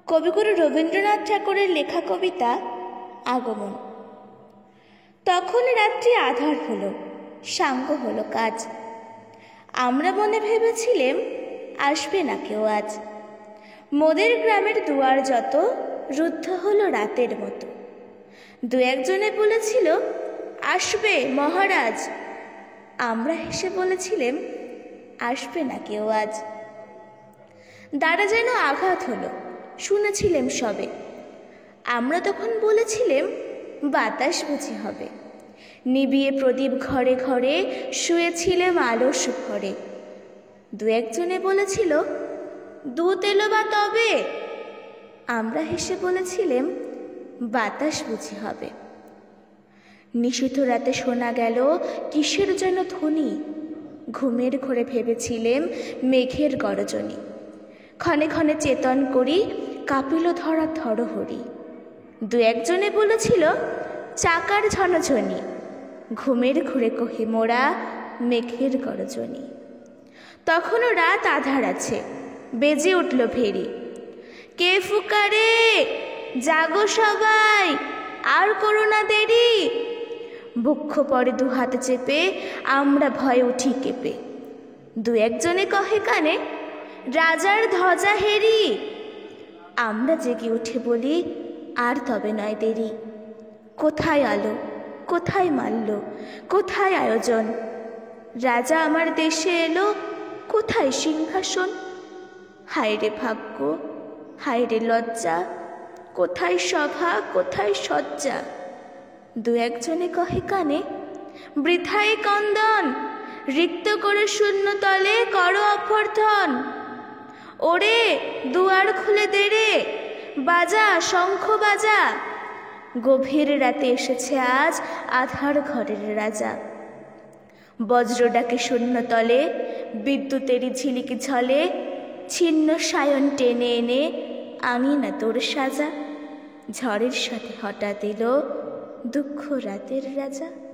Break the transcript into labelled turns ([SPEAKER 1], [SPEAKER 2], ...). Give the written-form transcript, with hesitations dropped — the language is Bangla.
[SPEAKER 1] কবিগুরু রবীন্দ্রনাথ ঠাকুরের লেখা কবিতা আগমন। তখন রাত্রি আঁধার হলো, সাঙ্গ হলো কাজ। আমরা মনে ভেবেছিলেম আসবে না কেউ আজ। মোদের গ্রামের দুয়ার যত রুদ্ধ হলো রাতের মতো। দু একজনে বলেছিল আসবে মহারাজ। আমরা হেসে বলেছিলেম আসবে না কেউ আজ। দ্বারা যেন আঘাত হলো, শুনেছিলেম সবে। আমরা তখন বলেছিলেম বাতাস বুঝি হবে। নিবিয়ে প্রদীপ ঘরে ঘরে শুয়েছিলেম আলস ঘরে। দু একজনে বলেছিল দুধ এলো বা তবে। আমরা হেসে বলেছিলেম বাতাস বুঝি হবে। নিশীথ রাতে শোনা গেল কিসের যেন ধ্বনি। ঘুমের ঘোরে ভেবেছিলেম মেঘের গরজনী। ক্ষণে ক্ষণে চেতন করি কাঁপিল ধরা থরহরি। দু একজনে বলেছিল চাকার ঝনঝনি। ঘুমের ঘুরে কহি মোরা মেঘের গরজনী। তখনও রাত আধার আছে, বেজে উঠল ভেরি। কে ফুকারে, জাগো সবাই, আর করো না দেরি। বক্ষ পরে দুহাত চেপে আমরা ভয়ে উঠি কেঁপে। দু একজনে কহে কানে রাজার ধ্বজা হেরি। আমরা জেগে উঠে বলি আর তবে নয় দেরি। কোথায় আলো, কোথায় মাল্য, কোথায় আয়োজন? রাজা আমার দেশে এলো, কোথায় সিংহাসন? হায় রে ভাগ্য, হায় রে লজ্জা, কোথায় সভা, কোথায় সজ্জা? দু একজনে কহে কানে বৃথায় কন্দন, রিক্ত করে শূন্য তলে করো অভ্যর্থন। ওরে দুয়ার খুলে দে রে, বাজা শঙ্খ বাজা। গভীর রাতে এসেছে আজ আধার ঘরের রাজা। বজ্র ডাকে শূন্য তলে, বিদ্যুতেরই ঝিলিকি ঝলে। ছিন্ন সায়ন টেনে এনে আঙিনা তোর সাজা। ঝড়ের সাথে হঠাৎ এলো দুঃখ রাতের রাজা।